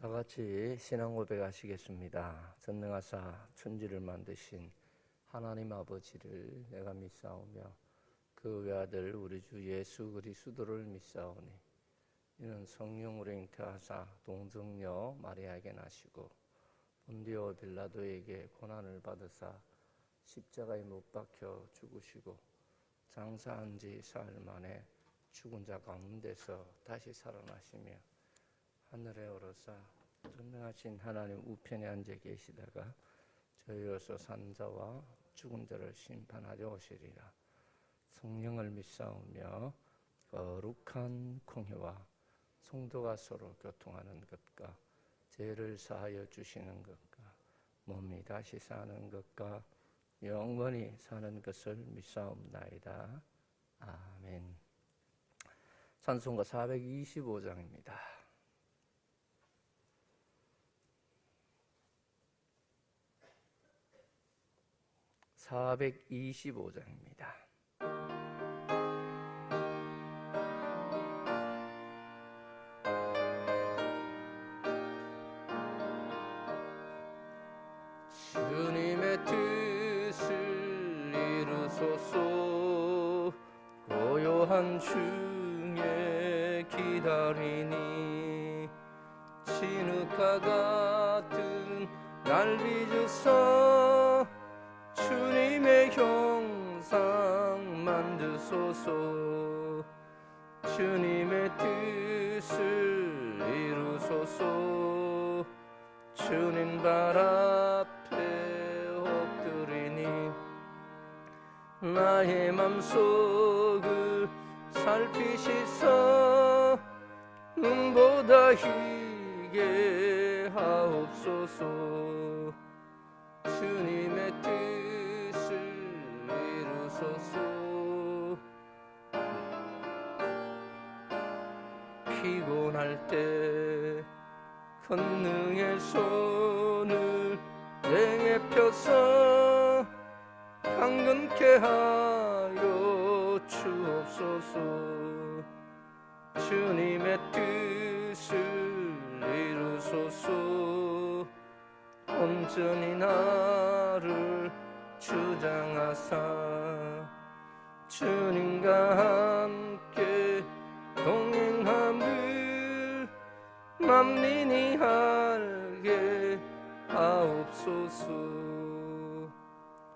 다 같이 신앙 고백하시겠습니다. 전능하사 천지를 만드신 하나님 아버지를 내가 믿사오며 그 외아들 우리 주 예수 그리스도를 믿사오니 이는 성령으로 잉태하사 동정녀 마리아에게 나시고 본디오 빌라도에게 고난을 받으사 십자가에 못 박혀 죽으시고 장사한 지 사흘 만에 죽은 자 가운데서 다시 살아나시며 하늘에 오르사 전능하신 하나님 우편에 앉아 계시다가 저희로서 산 자와 죽은 자를 심판하려 오시리라. 성령을 믿사오며 거룩한 공회와 성도가 서로 교통하는 것과 죄를 사하여 주시는 것과 몸이 다시 사는 것과 영원히 사는 것을 믿사옵나이다. 아멘. 찬송가 425장입니다. 425장입니다. 주님의 뜻을 이루소서. 고요한 중에 기다리니 진흙과 같은 날 빚으사 주님의 형상 만드소서. 주님의 뜻을 이루소서. 주님 발 앞에 엎드리니 나의 맘속을 살피시사 눈보다 희게 하옵소서. 주님의 뜻을 이루소서. 피곤할 때 권능의 손을 내게 펴서 강건케 하여 주옵소서. 주님의 뜻을 이루소서. 온전히 나를 주장하사 주님과 함께 동행함을 만민이 알게 하옵소서.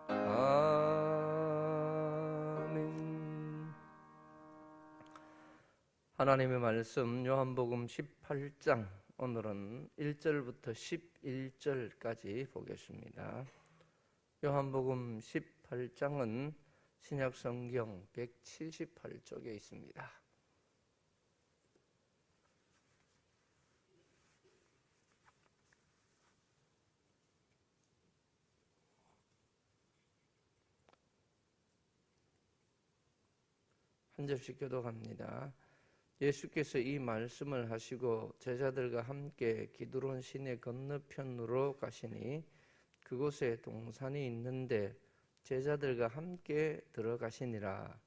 아멘. 하나님의 말씀 요한복음 18장 오늘은 1절부터 11절까지 보겠습니다. 요한복음 18장은 신약성경 178쪽에 있습니다. 한 절씩 교독합니다. 예수께서 이 말씀을 하시고 제자들과 함께 기드론 시내 건너편으로 가시니 그곳에 동산이 있는데 제자들과 함께 들어가시니라.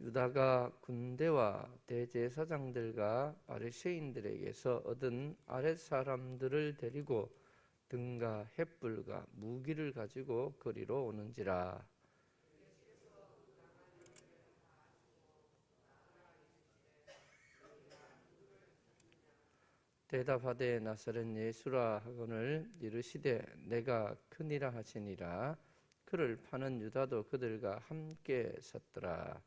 유다가 군대와 대제사장들과 바리새인들에게서 얻은 아랫사람들을 데리고 등과 횃불과 무기를 가지고 거리로 오는지라. 대답하되 나사렛 예수라 하거늘 이르시되 내가 크니라 하시니라. 그를 파는 유다도 그들과 함께 섰더라.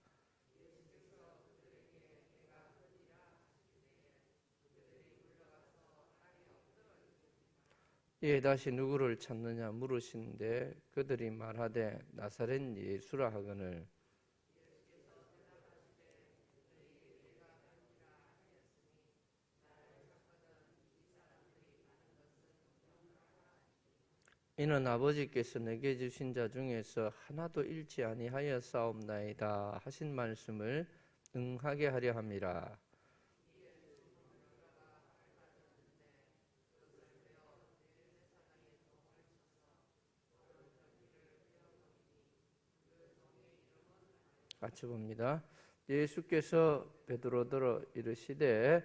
이에 다시 누구를 찾느냐 물으신데 그들이 말하되 나사렛 예수라 하거늘 이는 아버지께서 내게 주신 자 중에서 하나도 잃지 아니하였사옵나이다 하신 말씀을 응하게 하려 함이라. 같이 봅니다. 예수께서 베드로더러 이르시되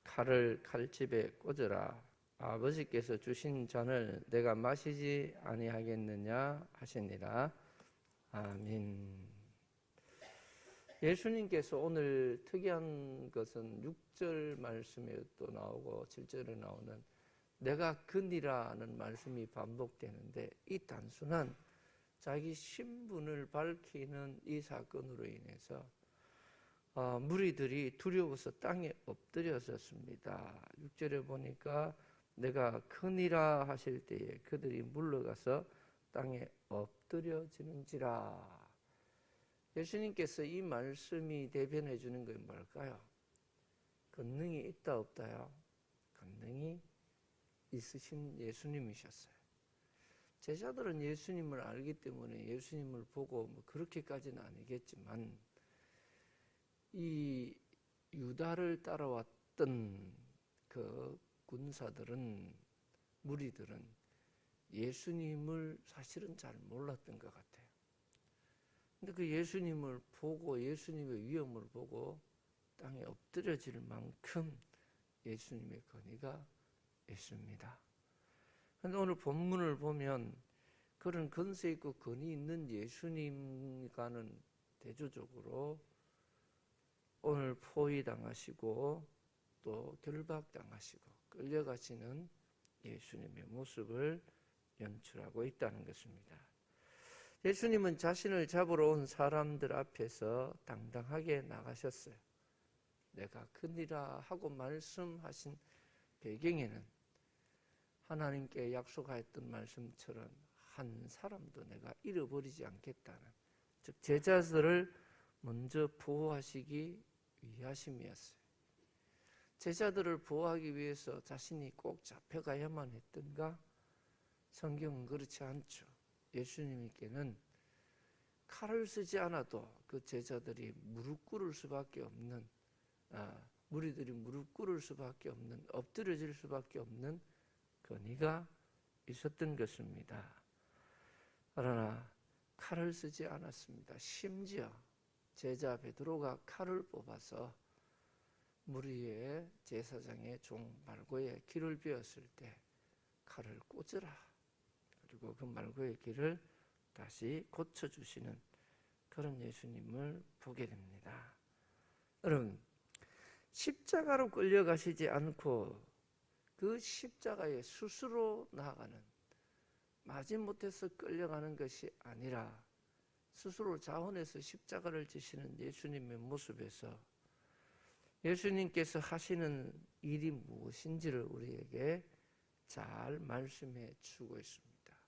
칼을 칼집에 꽂으라. 아버지께서 주신 잔을 내가 마시지 아니하겠느냐 하시니라. 아멘. 예수님께서 오늘 특이한 것은 6절 말씀에 또 나오고 7절에 나오는 내가 그니라는 말씀이 반복되는데, 이 단순한 자기 신분을 밝히는 이 사건으로 인해서 무리들이 두려워서 땅에 엎드려졌습니다. 6절에 보니까 내가 크니라 하실 때에 그들이 물러가서 땅에 엎드려지는지라. 예수님께서 이 말씀이 대변해 주는 건 뭘까요? 권능이 있다 없다요? 권능이 있으신 예수님이셨어요. 제자들은 예수님을 알기 때문에 예수님을 보고 뭐 그렇게까지는 아니겠지만, 이 유다를 따라왔던 그 군사들은, 무리들은 예수님을 사실은 잘 몰랐던 것 같아요. 근데 그 예수님을 보고, 예수님의 위엄을 보고 땅에 엎드려질 만큼 예수님의 권위가 있습니다. 그런데 오늘 본문을 보면 그런 권세 있고 권위 있는 예수님과는 대조적으로 오늘 포위당하시고 또 결박당하시고 끌려가시는 예수님의 모습을 연출하고 있다는 것입니다. 예수님은 자신을 잡으러 온 사람들 앞에서 당당하게 나가셨어요. 내가 그니라 하고 말씀하신 배경에는 하나님께 약속하였던 말씀처럼 한 사람도 내가 잃어버리지 않겠다는, 즉 제자들을 먼저 보호하시기 위하심이었어요. 제자들을 보호하기 위해서 자신이 꼭 잡혀가야만 했던가? 성경은 그렇지 않죠. 예수님께는 칼을 쓰지 않아도 그 제자들이 무릎 꿇을 수밖에 없는, 무리들이 무릎 꿇을 수밖에 없는, 엎드려질 수밖에 없는 권위가 있었던 것입니다. 그러나 칼을 쓰지 않았습니다. 심지어 제자 베드로가 칼을 뽑아서 무리의 제사장의 종 말고의 길을 베었을 때 칼을 꽂으라. 그리고 그 말고의 길을 다시 고쳐주시는 그런 예수님을 보게 됩니다. 여러분, 십자가로 끌려가시지 않고 그 십자가에 스스로 나아가는, 마지못해서 끌려가는 것이 아니라 스스로 자원해서 십자가를 지시는 예수님의 모습에서 예수님께서 하시는 일이 무엇인지를 우리에게 잘 말씀해 주고 있습니다.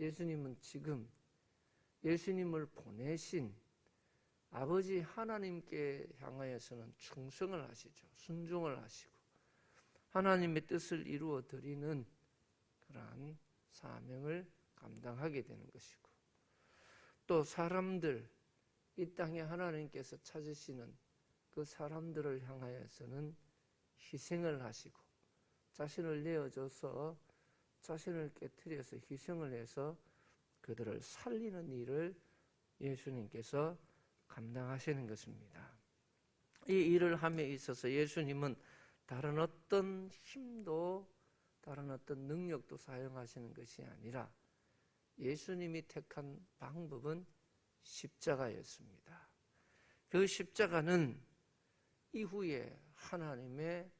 예수님은 지금 예수님을 보내신 아버지 하나님께 향하여서는 충성을 하시죠. 순종을 하시고 하나님의 뜻을 이루어 드리는 그러한 사명을 감당하게 되는 것이고, 또 사람들, 이 땅에 하나님께서 찾으시는 그 사람들을 향하여서는 희생을 하시고 자신을 내어줘서 자신을 깨트려서 희생을 해서 그들을 살리는 일을 예수님께서 감당하시는 것입니다. 이 일을 함에 있어서 예수님은 다른 어떤 힘도 다른 어떤 능력도 사용하시는 것이 아니라 예수님이 택한 방법은 십자가였습니다. 그 십자가는 이후에 하나님의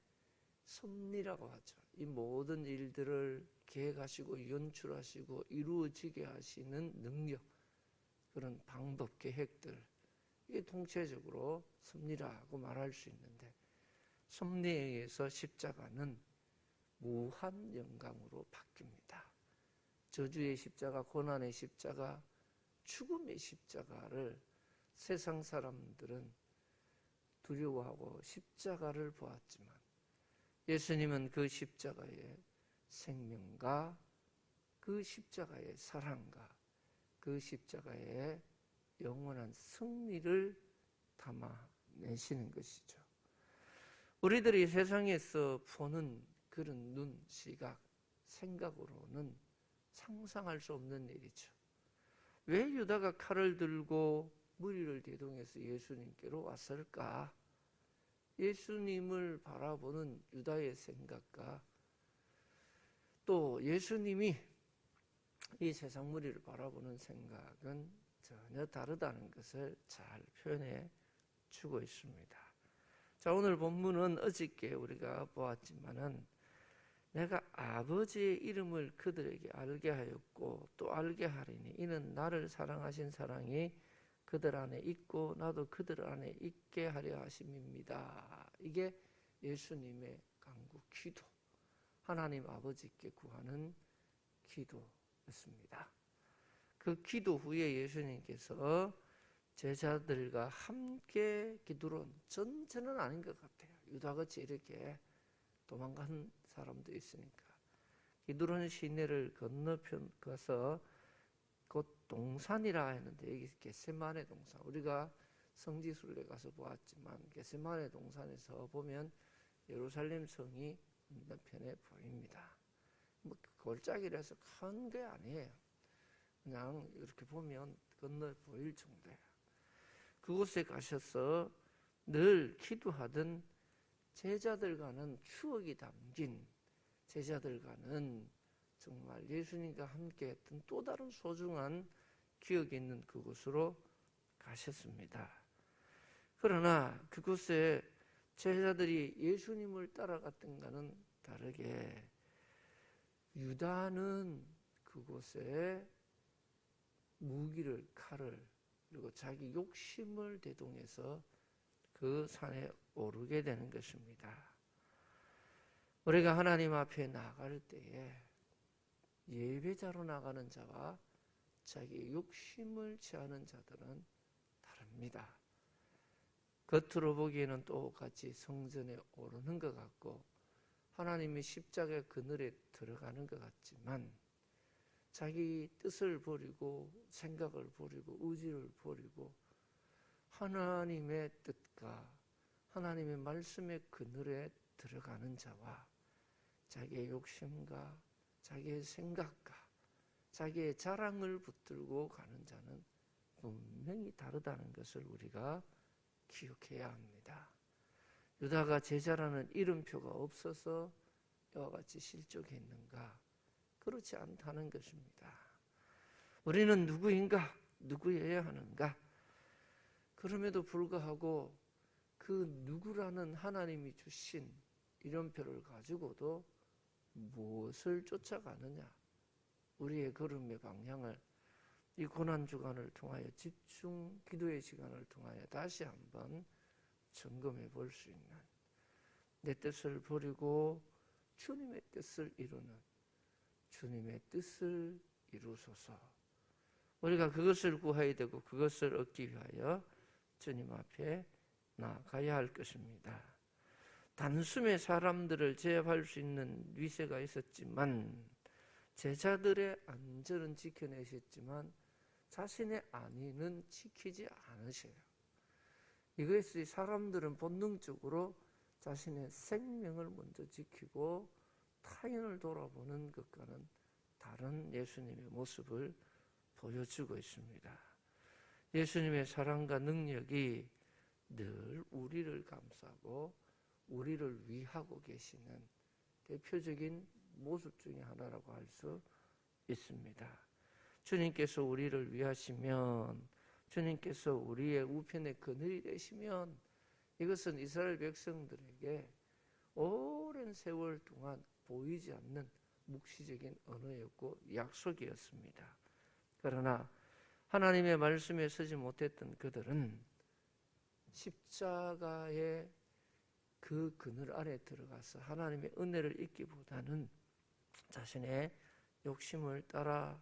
섭리라고 하죠. 이 모든 일들을 계획하시고 연출하시고 이루어지게 하시는 능력, 그런 방법, 계획들, 이게 통체적으로 섭리라고 말할 수 있는데, 섭리에 의해서 십자가는 무한 영광으로 바뀝니다. 저주의 십자가, 고난의 십자가, 죽음의 십자가를 세상 사람들은 두려워하고 십자가를 보았지만 예수님은 그 십자가의 생명과 그 십자가의 사랑과 그 십자가의 영원한 승리를 담아내시는 것이죠. 우리들이 세상에서 보는 그런 눈, 시각, 생각으로는 상상할 수 없는 일이죠. 왜 유다가 칼을 들고 무리를 대동해서 예수님께로 왔을까? 예수님을 바라보는 유다의 생각과 또 예수님이 이 세상 무리를 바라보는 생각은 전혀 다르다는 것을 잘 표현해 주고 있습니다. 자, 오늘 본문은 어저께 우리가 보았지만은 내가 아버지의 이름을 그들에게 알게 하였고 또 알게 하리니 이는 나를 사랑하신 사랑이 그들 안에 있고 나도 그들 안에 있게 하려 하심입니다. 이게 예수님의 간구 기도, 하나님 아버지께 구하는 기도였습니다. 그 기도 후에 예수님께서 제자들과 함께 기도론, 전체는 아닌 것 같아요. 유다같이 이렇게 도망간 사람도 있으니까. 기드론 시내를 건너편 가서 곧 동산이라 했는데 여기 겟세마네 동산, 우리가 성지순례 가서 보았지만 겟세마네 동산에서 보면 예루살렘 성이 건너편에 보입니다. 뭐 골짜기라서 큰 게 아니에요. 그냥 이렇게 보면 건너 보일 정도예요. 그곳에 가셔서 늘 기도하던 제자들과는 추억이 담긴, 제자들과는 정말 예수님과 함께 했던 또 다른 소중한 기억이 있는 그곳으로 가셨습니다. 그러나 그곳에 제자들이 예수님을 따라갔던가는 다르게 유다는 그곳에 무기를, 칼을, 그리고 자기 욕심을 대동해서 그 산에 오르게 되는 것입니다. 우리가 하나님 앞에 나갈 때에 예배자로 나가는 자와 자기 욕심을 취하는 자들은 다릅니다. 겉으로 보기에는 똑같이 성전에 오르는 것 같고 하나님의 십자가의 그늘에 들어가는 것 같지만 자기 뜻을 버리고 생각을 버리고 의지를 버리고 하나님의 뜻과 하나님의 말씀의 그늘에 들어가는 자와 자기의 욕심과 자기의 생각과 자기의 자랑을 붙들고 가는 자는 분명히 다르다는 것을 우리가 기억해야 합니다. 유다가 제자라는 이름표가 없어서 이와 같이 실족했는가? 그렇지 않다는 것입니다. 우리는 누구인가? 누구여야 하는가? 그럼에도 불구하고 그 누구라는 하나님이 주신 이름표를 가지고도 무엇을 쫓아가느냐? 우리의 걸음의 방향을 이 고난주간을 통하여 집중 기도의 시간을 통하여 다시 한번 점검해 볼 수 있는, 내 뜻을 버리고 주님의 뜻을 이루는, 주님의 뜻을 이루소서. 우리가 그것을 구해야 되고 그것을 얻기 위하여 주님 앞에 나아가야 할 것입니다. 단숨에 사람들을 제압할 수 있는 위세가 있었지만 제자들의 안전은 지켜내셨지만 자신의 안위는 지키지 않으셔요. 이것이 사람들은 본능적으로 자신의 생명을 먼저 지키고 타인을 돌아보는 것과는 다른 예수님의 모습을 보여주고 있습니다. 예수님의 사랑과 능력이 늘 우리를 감싸고 우리를 위하고 계시는 대표적인 모습 중에 하나라고 할 수 있습니다. 주님께서 우리를 위하시면, 주님께서 우리의 우편의 그늘이 되시면 이것은 이스라엘 백성들에게 오랜 세월 동안 보이지 않는 묵시적인 언어였고 약속이었습니다. 그러나 하나님의 말씀에 서지 못했던 그들은 십자가의 그 그늘 안에 들어가서 하나님의 은혜를 잊기보다는 자신의 욕심을 따라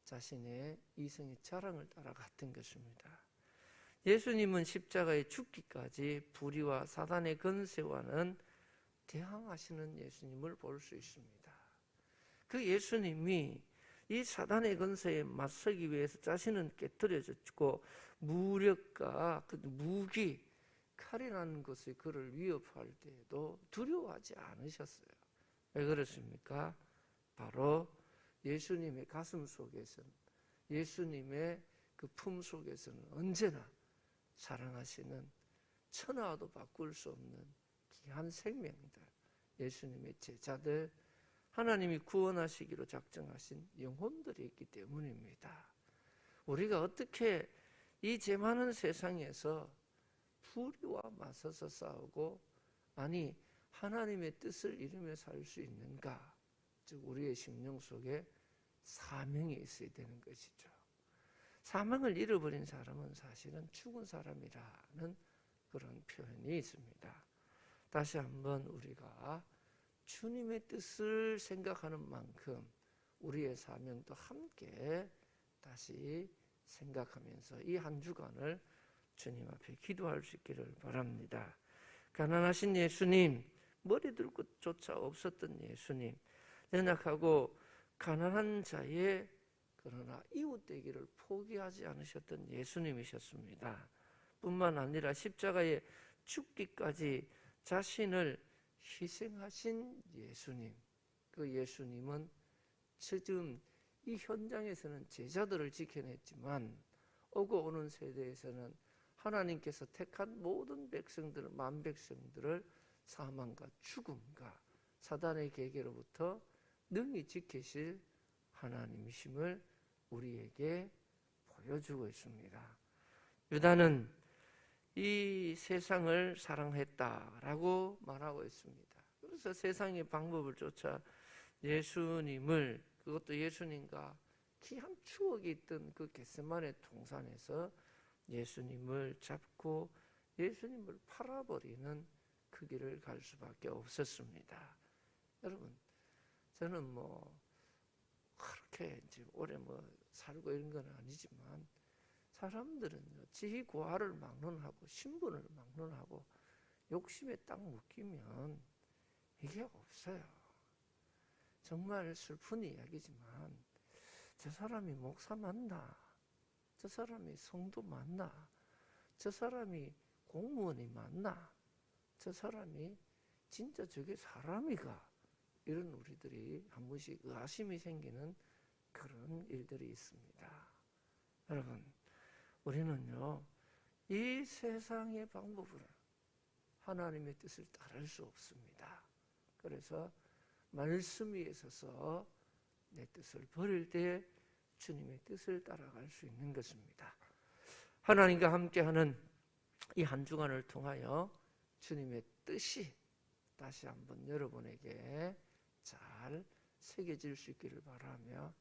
자신의 이성의 자랑을 따라갔던 것입니다. 예수님은 십자가에 죽기까지 불의와 사단의 권세와는 대항하시는 예수님을 볼 수 있습니다. 그 예수님이 이 사단의 권세에 맞서기 위해서 자신은 깨뜨려졌고 무력과 그 무기, 칼이라는 것이 그를 위협할 때에도 두려워하지 않으셨어요. 왜 그렇습니까? 바로 예수님의 가슴 속에서는, 예수님의 그 품 속에서는 언제나 사랑하시는 천하와도 바꿀 수 없는 귀한 생명들, 예수님의 제자들, 하나님이 구원하시기로 작정하신 영혼들이 있기 때문입니다. 우리가 어떻게 이 재 많은 세상에서 불의와 맞서서 싸우고 아니 하나님의 뜻을 이루며 살 수 있는가? 즉 우리의 심령 속에 사명이 있어야 되는 것이죠. 사명을 잃어버린 사람은 사실은 죽은 사람이라는 그런 표현이 있습니다. 다시 한번 우리가 주님의 뜻을 생각하는 만큼 우리의 사명도 함께 다시 생각하면서 이 한 주간을 주님 앞에 기도할 수 있기를 바랍니다. 가난하신 예수님, 머리 들 것조차 없었던 예수님, 연약하고 가난한 자의 그러나 이웃되기를 포기하지 않으셨던 예수님이셨습니다. 뿐만 아니라 십자가에 죽기까지 자신을 희생하신 예수님, 그 예수님은 지금 이 현장에서는 제자들을 지켜냈지만 오고 오는 세대에서는 하나님께서 택한 모든 백성들, 만백성들을 사망과 죽음과 사단의 계계로부터 능히 지키실 하나님이심을 우리에게 보여주고 있습니다. 유다는 이 세상을 사랑했다라고 말하고 있습니다. 그래서 세상의 방법을 쫓아 예수님을, 그것도 예수님과 귀한 추억이 있던 그 겟세마네 동산에서 예수님을 잡고 예수님을 팔아버리는 그 길을 갈 수밖에 없었습니다. 여러분, 저는 그렇게 이제 오래 살고 이런 건 아니지만 사람들은 지희 고하를 막론하고 신분을 막론하고 욕심에 딱 묶이면 이게 없어요. 정말 슬픈 이야기지만 저 사람이 목사 맞나? 저 사람이 성도 맞나? 저 사람이 공무원이 맞나? 저 사람이 진짜 저게 사람이가? 이런 우리들이 한 번씩 의아심이 생기는 그런 일들이 있습니다. 여러분, 우리는요, 이 세상의 방법으로 하나님의 뜻을 따를 수 없습니다. 그래서 말씀 위에 서서 내 뜻을 버릴 때 주님의 뜻을 따라갈 수 있는 것입니다. 하나님과 함께하는 이 한 주간을 통하여 주님의 뜻이 다시 한번 여러분에게 잘 새겨질 수 있기를 바라며,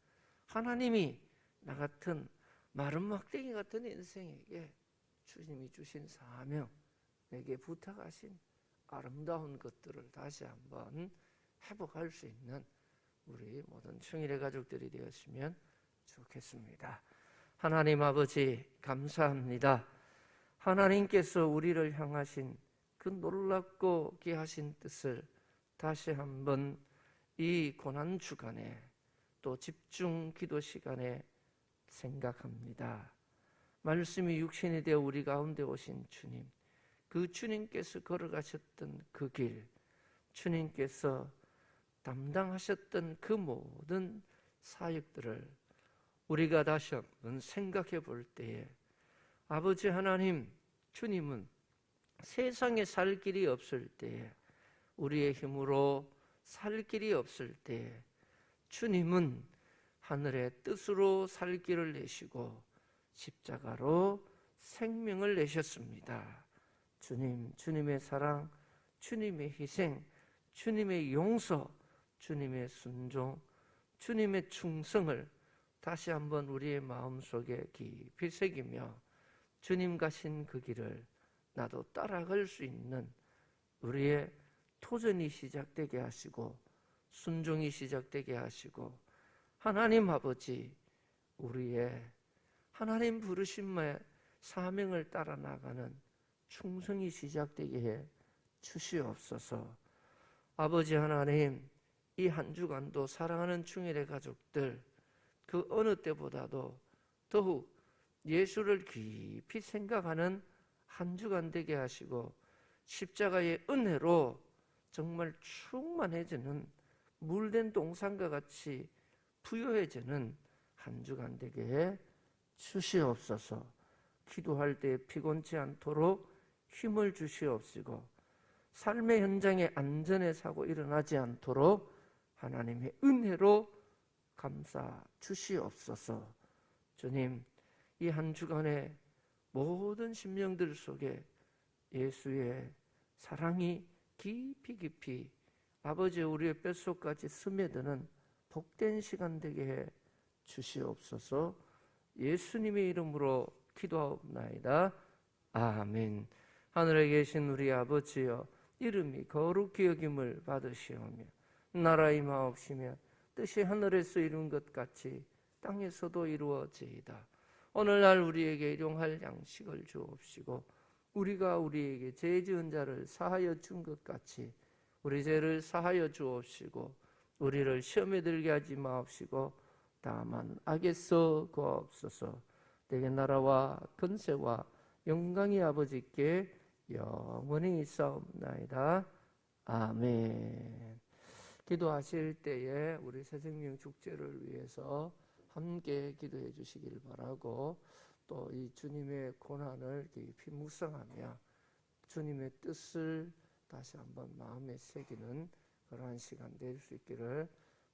하나님이 나 같은 마른 막대기 같은 인생에게 주님이 주신 사명, 내게 부탁하신 아름다운 것들을 다시 한번 회복할 수 있는 우리 모든 충일의 가족들이 되었으면 좋겠습니다. 하나님 아버지, 감사합니다. 하나님께서 우리를 향하신 그 놀랍고 귀하신 뜻을 다시 한번 이 고난 주간에 또 집중 기도 시간에 생각합니다. 말씀이 육신이 되어 우리 가운데 오신 주님, 그 주님께서 걸어가셨던 그 길, 주님께서 담당하셨던 그 모든 사역들을 우리가 다시 한번 생각해 볼 때에, 아버지 하나님, 주님은 세상에 살 길이 없을 때에, 우리의 힘으로 살 길이 없을 때에 주님은 하늘의 뜻으로 살 길을 내시고 십자가로 생명을 내셨습니다. 주님, 주님의 사랑, 주님의 희생, 주님의 용서, 주님의 순종, 주님의 충성을 다시 한번 우리의 마음속에 깊이 새기며 주님 가신 그 길을 나도 따라갈 수 있는 우리의 도전이 시작되게 하시고 순종이 시작되게 하시고, 하나님 아버지, 우리의 하나님 부르심의 사명을 따라 나가는 충성이 시작되게 해 주시옵소서. 아버지 하나님, 이 한 주간도 사랑하는 충일의 가족들, 그 어느 때보다도 더욱 예수를 깊이 생각하는 한 주간 되게 하시고 십자가의 은혜로 정말 충만해지는 물된 동산과 같이 부요해지는 한 주간 되게 해 주시옵소서. 기도할 때 피곤치 않도록 힘을 주시옵시고 삶의 현장에 안전의 사고 일어나지 않도록 하나님의 은혜로 감싸 주시옵소서. 주님, 이 한 주간의 모든 심령들 속에 예수의 사랑이 깊이 깊이 아버지 우리의 뼛속까지 스며드는 복된 시간 되게 해 주시옵소서. 예수님의 이름으로 기도하옵나이다. 아멘. 하늘에 계신 우리 아버지여, 이름이 거룩히 여김을 받으시오며 나라의 임하옵시며 뜻이 하늘에서 이룬 것 같이 땅에서도 이루어지이다. 오늘날 우리에게 일용할 양식을 주옵시고 우리가 우리에게 죄 지은 자를 사하여 준 것 같이 우리 죄를 사하여 주옵시고 우리를 시험에 들게 하지 마옵시고 다만 악에서 구하옵소서. 내게 나라와 권세와 영광이 아버지께 영원히 있사옵나이다. 아멘. 기도하실 때에 우리 새생명 축제를 위해서 함께 기도해 주시길 바라고, 또 이 주님의 고난을 깊이 묵상하며 주님의 뜻을 다시 한번 마음에 새기는 그러한 시간 될 수 있기를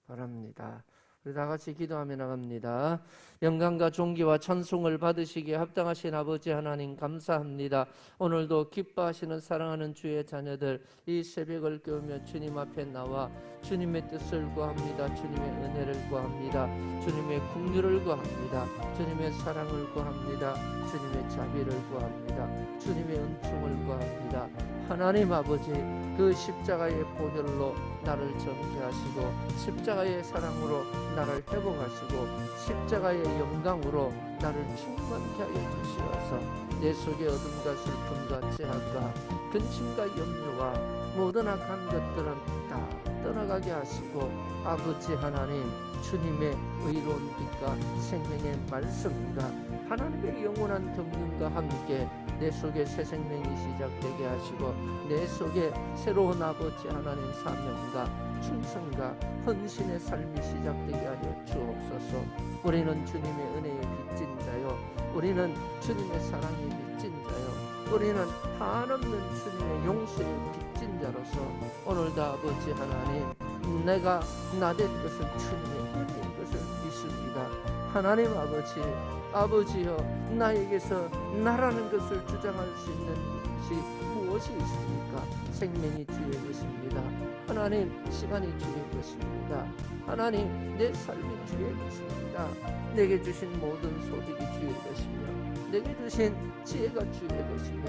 바랍니다. 우리 다 같이 기도하며 나갑니다. 영광과 존귀와 찬송을 받으시기에 합당하신 아버지 하나님 감사합니다. 오늘도 기뻐하시는 사랑하는 주의 자녀들 이 새벽을 깨우며 주님 앞에 나와 주님의 뜻을 구합니다. 주님의 은혜를 구합니다. 주님의 긍휼을 구합니다. 주님의 사랑을 구합니다. 주님의 자비를 구합니다. 주님의 은총을 구합니다. 하나님 아버지, 그 십자가의 보혈로 나를 정죄하시고 십자가의 사랑으로 나를 회복하시고 십자가의 영광으로 나를 충만케 하여 주시어서 내 속에 어둠과 슬픔과 죄악과 근심과 염려와 모든 악한 것들은 다 떠나가게 하시고 아버지 하나님, 주님의 의로운 빛과 생명의 말씀과 하나님의 영원한 경륜과 함께 내 속에 새 생명이 시작되게 하시고 내 속에 새로운 아버지 하나님 사명과 충성과 헌신의 삶이 시작되게 하여 주옵소서. 우리는 주님의 은혜의 빚진 자요, 우리는 주님의 사랑의 빚진 자요, 우리는 한없는 주님의 용서의 빚진 자로서 오늘도 아버지 하나님, 내가 나된 것은 주님의 은혜인 것을 믿습니다. 하나님 아버지여, 나에게서 나라는 것을 주장할 수 있는 것이 무엇이 있습니까? 생명이 주의 것입니다. 하나님, 시간이 주의 것입니다. 하나님, 내 삶이 주의 것입니다. 내게 주신 모든 소득이 주의 것이며 내게 주신 지혜가 주의 것이며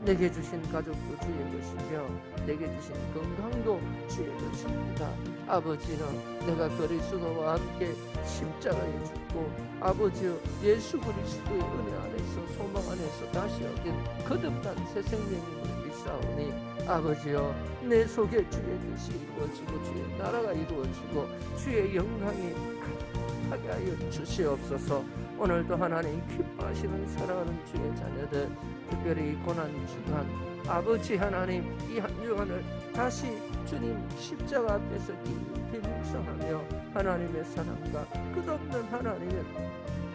내게 주신 가족도 주의 것이며 내게 주신 건강도 주의 것입니다. 아버지는 내가 그리스도와 함께 십자가에 죽고 아버지여 예수 그리스도의 은혜 안에서 소망 안에서 다시 얻은 거듭난 새 생명임을 믿사오니 아버지여, 내 속에 주의 뜻이 이루어지고 주의 나라가 이루어지고 주의 영광이 가득하게 하여 주시옵소서. 오늘도 하나님 기뻐하시는 사랑하는 주의 자녀들, 특별히 이 고난주간 아버지 하나님, 이 한 주간을 다시 주님 십자가 앞에서 깊이 묵상하며 하나님의 사랑과 끝없는 하나님의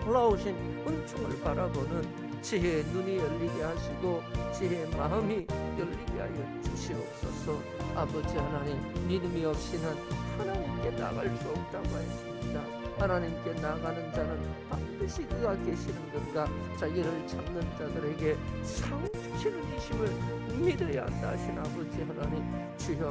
올라오신 은총을 바라보는 지혜의 눈이 열리게 하시고 지혜의 마음이 열리게 하여 주시옵소서. 아버지 하나님, 믿음이 없이는 하나님께 나갈 수 없다고 했습니다. 하나님께 나가는 자는 반드시 그가 계시는 것과 자기를 찾는 자들에게 상 주시는 이심을 믿어야 한다 하신 아버지 하나님, 주여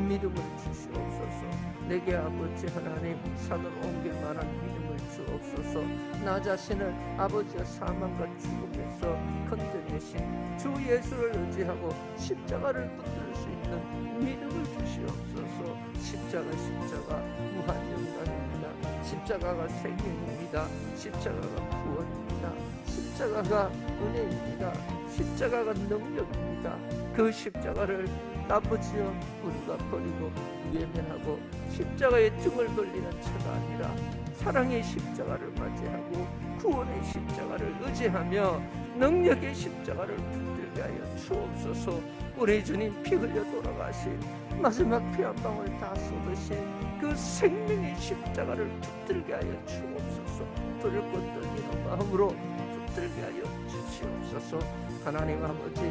믿음을 주시옵소서. 내게 아버지 하나님 산을 옮길 만한 믿음을 주옵소서. 나 자신을 아버지의 사망과 죽음에서 건져내신 주 예수를 의지하고 십자가를 붙들 수 있는 믿음을 주시옵소서. 십자가 무한 영광입니다. 십자가가 생명입니다. 십자가가 구원입니다. 십자가가 은혜입니다. 십자가가 능력입니다. 그 십자가를 아버지여 우리가 버리고 외면하고 십자가의 등을 돌리는 처가 아니라 사랑의 십자가를 맞이하고 구원의 십자가를 의지하며 능력의 십자가를 붙들게 하여 주옵소서. 우리 주님 피 흘려 돌아가신 마지막 피 한 방울 다 쏟으신 그 생명의 십자가를 붙들게 하여 주옵소서. 들고 떨리는 마음으로 붙들게 하여 주시옵소서. 하나님 아버지,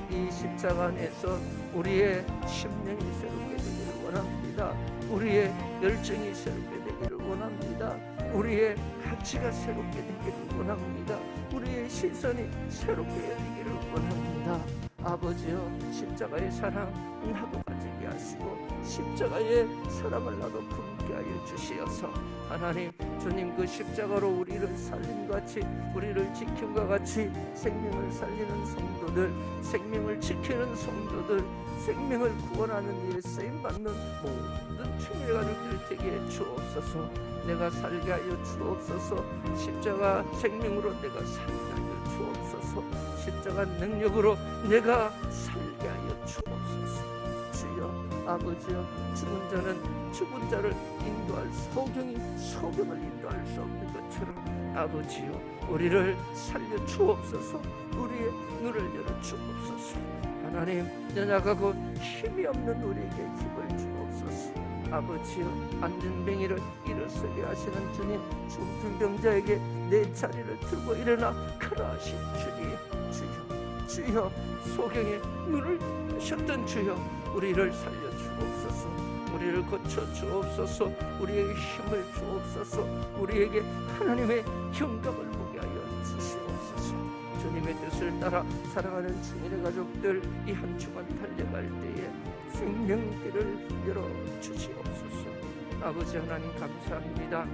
이 십자가 안에서 우리의 심령이 새롭게 되기를 원합니다. 우리의 열정이 새롭게 되기를 원합니다. 우리의 가치가 새롭게 되기를 원합니다. 우리의 시선이 새롭게 열리기를 원합니다. 아버지여, 십자가의 사랑 나도 가지게 하시고 십자가의 사랑을 나도 품게 하여 주시어서 하나님, 주님 그 십자가로 우리를 살림같이, 우리를 지킴과 같이 생명을 살리는 성도들, 생명을 지키는 성도들, 생명을 구원하는 일에 쓰임받는 모든 충일의 가족들 되게 주옵소서. 내가 살게 하여 주옵소서. 십자가 생명으로 내가 살게 하여 주옵소서. 십자가 능력으로 내가 살게 하여 주옵소서. 주여, 아버지여, 죽은 자는 죽은 자를 인도할, 소경이 소경을 인도할 수 없는 것처럼 아버지여, 우리를 살려 주옵소서. 우리의 눈을 열어 주옵소서. 하나님, 연약하고 힘이 없는 우리에게 힘을 주옵소서. 아버지여, 안전뱅이를 일어서게 하시는 주님, 춤춘 병자에게 내 자리를 들고 일어나 가라 하신 주님, 주여, 주여, 소경의 눈을 뜨셨던 주여, 우리를 살려 주옵소서. 우리를 고쳐 주옵소서. 우리에게 힘을 주옵소서. 우리에게 하나님의 영광을 보게 하여 주시옵소서. 주님의 뜻을 따라 사랑하는 주님의 가족들, 이 한 주간 달려갈 때에 생명길을 열어주시옵소서. 아버지 하나님, 감사합니다.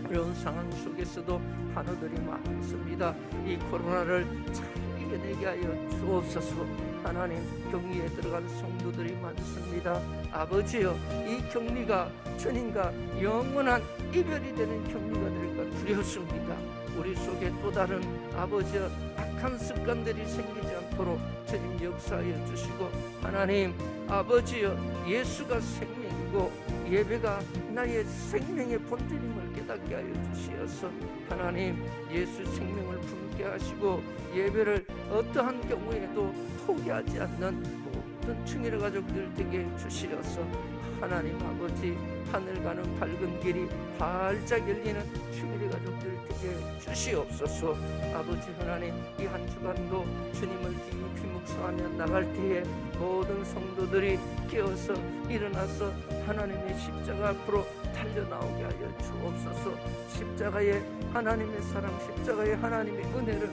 어려운 상황 속에서도 환우들이 많습니다. 이 코로나를 잘 이겨내게 하여 주옵소서. 하나님, 격리에 들어간 성도들이 많습니다. 아버지여, 이 격리가 주님과 영원한 이별이 되는 격리가 될까 두렵습니다. 우리 속에 또 다른 아버지여 악한 습관들이 생기지 않도록 주님 역사하여 주시고, 하나님 아버지여, 예수가 생명이고 예배가 나의 생명의 본질임을 깨닫게 하여 주시어서 하나님, 예수 생명을 품게 하시고 예배를 어떠한 경우에도 포기하지 않는 모든 충일의 가족들 되게 주시어서 하나님 아버지, 하늘 가는 밝은 길이 활짝 열리는 충일의 가족들 되게 주시옵소서. 아버지 하나님, 이 한 주간도 주님을 깊이 묵상하며 나갈 때에 모든 성도들이 깨어서 일어나서 하나님의 십자가 앞으로 달려나오게 하여 주옵소서. 십자가의 하나님의 사랑, 십자가의 하나님의 은혜를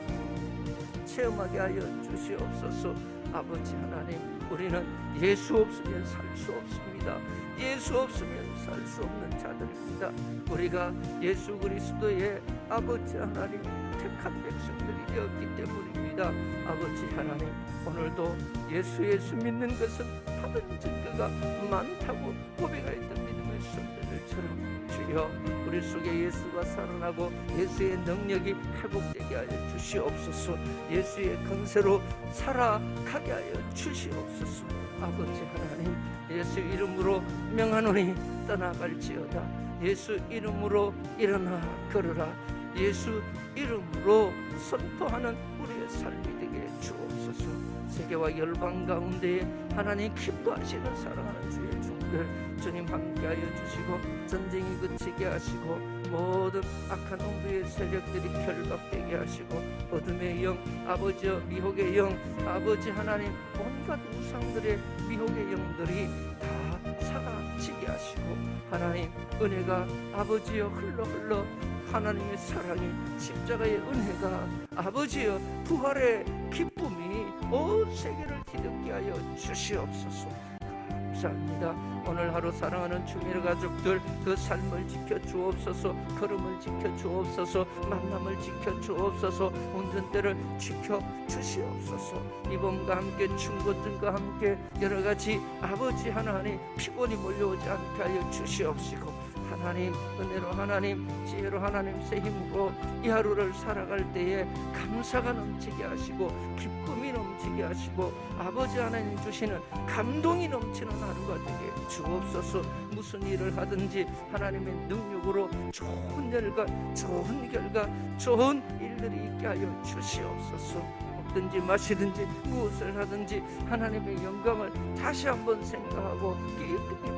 체험하게 하여 주시옵소서. 아버지 하나님, 우리는 예수 없으면 살 수 없습니다. 예수 없으면 살 수 없는 자들입니다. 우리가 예수 그리스도의 아버지 하나님 택한 백성들이 되었기 때문입니다. 아버지 하나님, 오늘도 예수 믿는 것은 다른 증거가 많다고 고백하였던 믿음의 성도들처럼 주여, 우리 속에 예수가 살아나고 예수의 능력이 회복되게 하여 주시옵소서. 예수의 권세로 살아가게 하여 주시옵소서. 아버지 하나님, 예수 이름으로 명하노니 떠나갈지어다. 예수 이름으로 일어나 걸어라. 예수 이름으로 선포하는 우리의 삶이 되게 주옵소서. 세계와 열방 가운데에 하나님 기뻐하시는 사랑하는 주의 종들 주님 함께하여 주시고, 전쟁이 그치게 하시고 모든 악한 홍부의 세력들이 결박되게 하시고, 어둠의 영, 아버지여 미혹의 영, 아버지 하나님, 온갖 우상들의 미혹의 영들이 다 사라지게 하시고, 하나님 은혜가 아버지여 흘러 하나님의 사랑이, 십자가의 은혜가 아버지여 부활의 기쁨이 온 세계를 뒤덮게 하여 주시옵소서. 감사합니다. 오늘 하루 사랑하는 주님의 가족들, 그 삶을 지켜 주옵소서. 걸음을 지켜 주옵소서. 만남을 지켜 주옵소서. 운전대를 지켜 주시옵소서. 이번과 함께 충고증과 함께 여러가지 아버지 하나님 피곤이 몰려오지 않게 하여 주시옵시고, 하나님 은혜로, 하나님 지혜로, 하나님 새 힘으로 이 하루를 살아갈 때에 감사가 넘치게 하시고 기쁨이 넘치게 하시고 아버지 하나님 주시는 감동이 넘치는 하루가 되게 주옵소서. 무슨 일을 하든지 하나님의 능력으로 좋은 결과, 좋은 결과, 좋은 일들이 있게 하여 주시옵소서. 먹든지 마시든지 무엇을 하든지 하나님의 영광을 다시 한번 생각하고 기쁘게